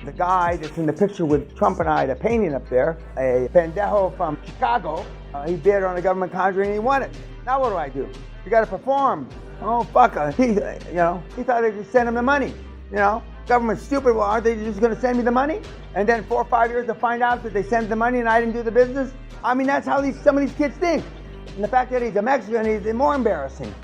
The guy that's in the picture with Trump and I, the painting up there, a pendejo from Chicago, he bid on a government contract and he won it. Now what do? You got to perform. Oh, fuck. He thought they could send him the money. Government's stupid. Well, aren't they just going to send me the money? And then 4 or 5 years to find out that they sent the money and I didn't do the business? I mean, that's how some of these kids think. And the fact that he's a Mexican is more embarrassing.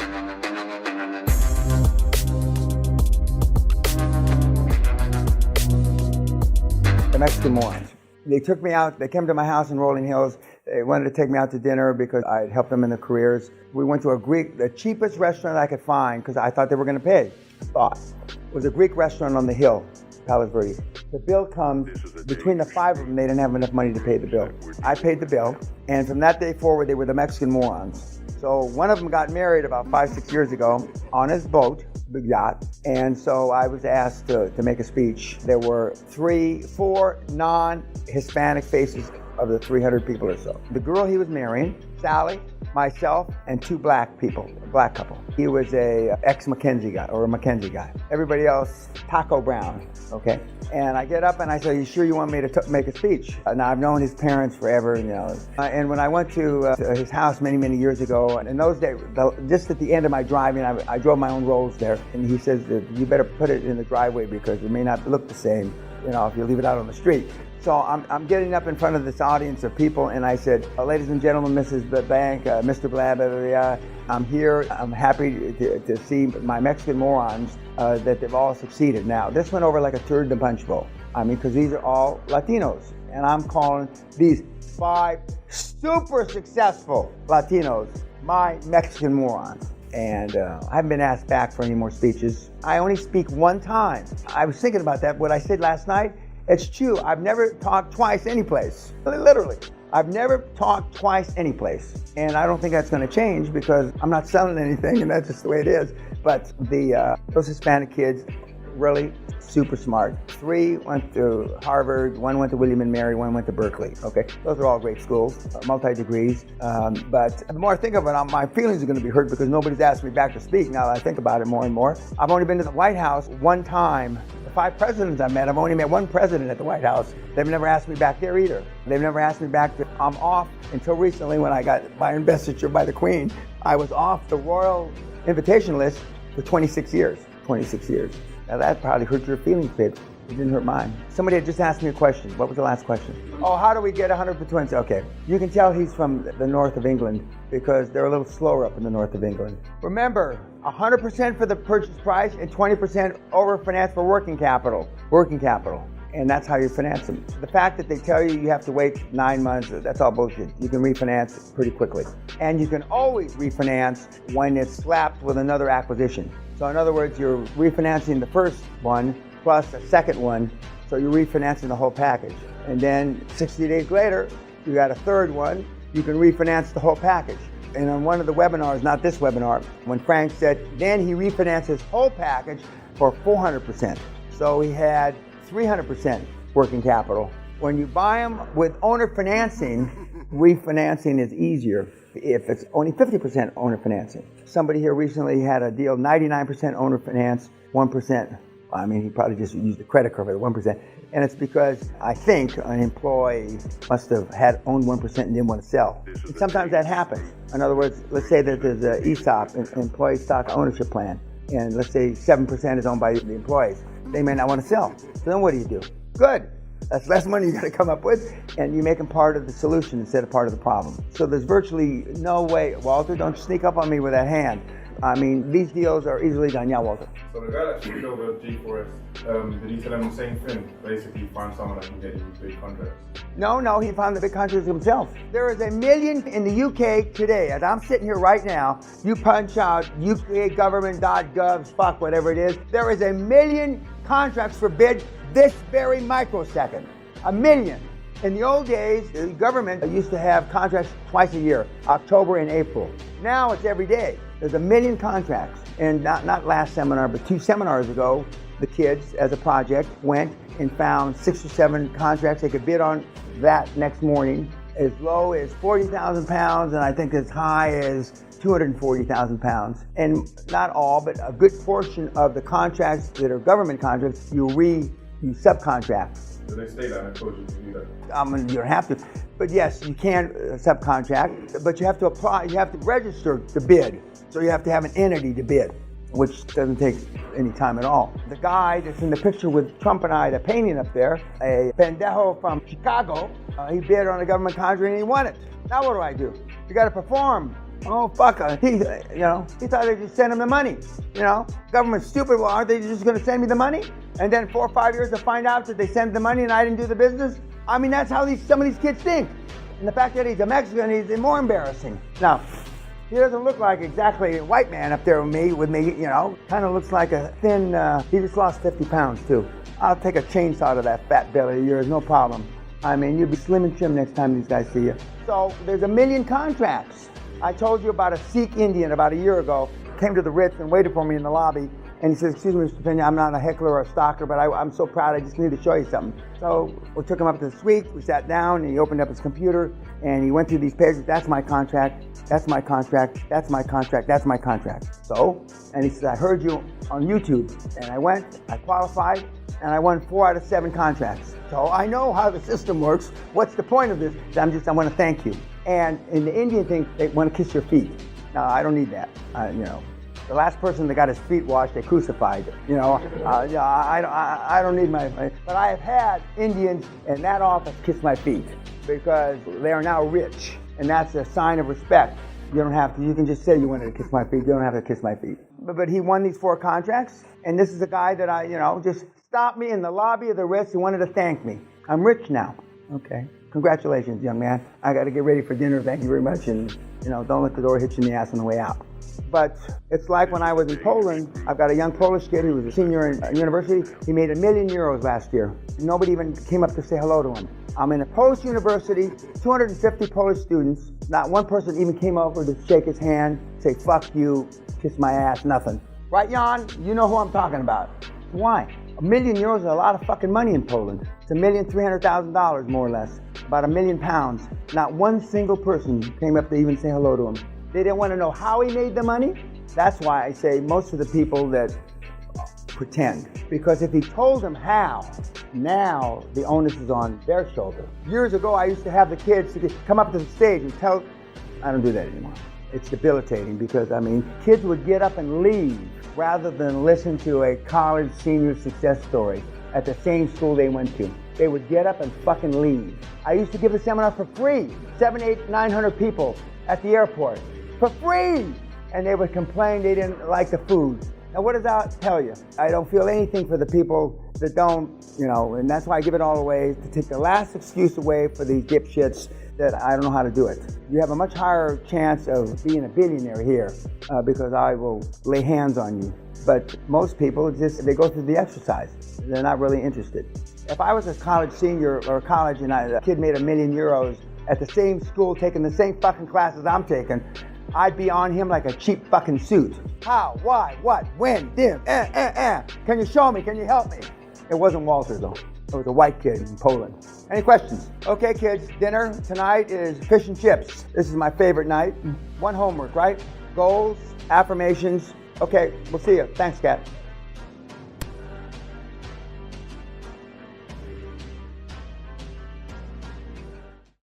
The Mexican morons. They took me out. They came to my house in Rolling Hills. They wanted to take me out to dinner because I had helped them in their careers. We went to the cheapest restaurant I could find because I thought they were going to pay. It was a Greek restaurant on the hill, Palos Verdes. The bill comes, between the 5 of them, they didn't have enough money to pay the bill. I paid the bill, and from that day forward, they were the Mexican morons. So one of them got married about 5-6 years ago on his boat, big yacht, and so I was asked to make a speech. There were 4 non-Hispanic faces of the 300 people or so. The girl he was marrying, Sally, myself, and 2 black people, a black couple. He was a ex-McKenzie guy, or a McKenzie guy. Everybody else, Taco Brown, okay? And I get up and I say, you sure you want me to make a speech? Now, I've known his parents forever, and when I went to his house many years ago, and in those days, just at the end of my driving, I drove my own rolls there, and he says, you better put it in the driveway because it may not look the same, if you leave it out on the street. So I'm getting up in front of this audience of people, and I said, ladies and gentlemen, Mrs. Bank, Mr. Blah, blah, blah, blah, I'm here. I'm happy to see my Mexican morons that they've all succeeded. Now, this went over like a turd in a punch bowl. I mean, because these are all Latinos, and I'm calling these 5 super successful Latinos my Mexican morons. And I haven't been asked back for any more speeches. I only speak one time. I was thinking about that, what I said last night. It's true. I've never talked twice anyplace. Literally. I've never talked twice anyplace. And I don't think that's going to change because I'm not selling anything and that's just the way it is. But those Hispanic kids, really super smart. 3 went to Harvard, 1 went to William and Mary, 1 went to Berkeley. Okay, those are all great schools, multi-degrees. But the more I think of it, my feelings are going to be hurt because nobody's asked me back to speak now that I think about it more and more. I've only been to the White House 1 time. The 5 presidents I met, I've only met 1 president at the White House. They've never asked me back there either. They've never asked me back. I'm off until recently when I got my investiture by the Queen. I was off the royal invitation list for 26 years. 26 years. Now that probably hurt your feelings, babe. It didn't hurt mine. Somebody had just asked me a question. What was the last question? Oh, how do we get 100 for twins? Okay. You can tell he's from the north of England because they're a little slower up in the north of England. Remember, 100% for the purchase price and 20% overfinance for working capital. Working capital. And that's how you finance them. The fact that they tell you have to wait 9 months, that's all bullshit. You can refinance pretty quickly. And you can always refinance when it's slapped with another acquisition. So in other words, you're refinancing the first one plus a second one, so you're refinancing the whole package. And then 60 days later, you got a third one, you can refinance the whole package. And on one of the webinars, not this webinar, when Frank said, then he refinanced his whole package for 400%. So he had 300% working capital. When you buy them with owner financing, refinancing is easier if it's only 50% owner financing. Somebody here recently had a deal, 99% owner finance, 1%. I mean, he probably just used the credit card for the 1%. And it's because I think an employee must have owned 1% and didn't want to sell. And sometimes that happens. In other words, let's say that there's an ESOP, an employee stock ownership plan, and let's say 7% is owned by the employees. They may not want to sell. So then what do? Good. That's less money you got to come up with, and you make them part of the solution instead of part of the problem. So there's virtually no way. Walter, don't sneak up on me with that hand. I mean, these deals are easily done. Yeah, Walter. So the guy that took over G4S, did he tell him the same thing? Basically, find someone that can get you big contracts. No, he found the big contracts himself. There is 1 million in the UK today. As I'm sitting here right now, you punch out ukgovernment.gov, fuck, whatever it is. There is 1 million contracts for bid this very microsecond. 1 million. In the old days, the government used to have contracts twice a year, October and April. Now it's every day. There's 1 million contracts. And not last seminar, but 2 seminars ago, the kids, as a project, went and found 6 or 7 contracts they could bid on that next morning, as low as 40,000 pounds, and I think as high as 240,000 pounds. And not all, but a good portion of the contracts that are government contracts, you You subcontract. So they say that, I told you to do that. You don't have to. But yes, you can subcontract, but you have to apply, you have to register to bid. So you have to have an entity to bid, which doesn't take any time at all. The guy that's in the picture with Trump and I, the painting up there, a pendejo from Chicago, he bid on a government contract and he won it. Now what do I do? You got to perform. Oh, fuck. He thought they'd just send him the money. Government's stupid. Well, aren't they just going to send me the money? And then 4 or 5 years to find out that they sent the money and I didn't do the business? I mean, that's how some of these kids think. And the fact that he's a Mexican is more embarrassing. Now, he doesn't look like exactly a white man up there with me, kind of looks like a thin, he just lost 50 pounds too. I'll take a chainsaw to that fat belly of yours, no problem. I mean, you'll be slim and trim next time these guys see you. So there's 1 million contracts. I told you about a Sikh Indian about a year ago, came to the Ritz and waited for me in the lobby. And he says, excuse me, Mr. Pena, I'm not a heckler or a stalker, but I'm so proud, I just need to show you something. So we took him up to the suite, we sat down, and he opened up his computer, and he went through these pages. That's my contract, that's my contract, that's my contract, that's my contract. So, and he said, I heard you on YouTube. And I went, I qualified, and I won 4 out of 7 contracts. So I know how the system works. What's the point of this? I want to thank you. And in the Indian thing, they want to kiss your feet. No, I don't need that, The last person that got his feet washed, they crucified. I don't need but I have had Indians in that office kiss my feet because they are now rich, and that's a sign of respect. You don't have to, you can just say you wanted to kiss my feet, you don't have to kiss my feet. But he won these 4 contracts, and this is a guy that just stopped me in the lobby of the Ritz and wanted to thank me. I'm rich now. Okay. Congratulations, young man. I got to get ready for dinner. Thank you very much. And, don't let the door hit you in the ass on the way out. But it's like when I was in Poland, I've got a young Polish kid who was a senior in university. He made €1 million last year. Nobody even came up to say hello to him. I'm in a Polish university, 250 Polish students. Not one person even came over to shake his hand, say, fuck you, kiss my ass, nothing. Right, Jan? You know who I'm talking about. Why? €1 million is a lot of fucking money in Poland. It's $1,300,000 more or less. About £1 million. Not one single person came up to even say hello to him. They didn't want to know how he made the money. That's why I say most of the people that pretend. Because if he told them how, now the onus is on their shoulder. Years ago, I used to have the kids come up to the stage and tell, I don't do that anymore. It's debilitating because, kids would get up and leave rather than listen to a college senior success story at the same school they went to. They would get up and fucking leave. I used to give the seminar for free. 700, 800, 900 people at the airport. For free! And they would complain they didn't like the food. Now what does that tell you? I don't feel anything for the people that don't, and that's why I give it all away, to take the last excuse away for these dipshits that I don't know how to do it. You have a much higher chance of being a billionaire here because I will lay hands on you. But most people they go through the exercise. They're not really interested. If I was a college senior or college and a kid made €1 million at the same school taking the same fucking classes I'm taking, I'd be on him like a cheap fucking suit. How? Why? What? When? Dim? Can you show me? Can you help me? It wasn't Walter though. It was a white kid in Poland. Any questions? Okay, kids, dinner tonight is fish and chips. This is my favorite night. 1 homework, right? Goals, affirmations. Okay, we'll see you. Thanks, Kat.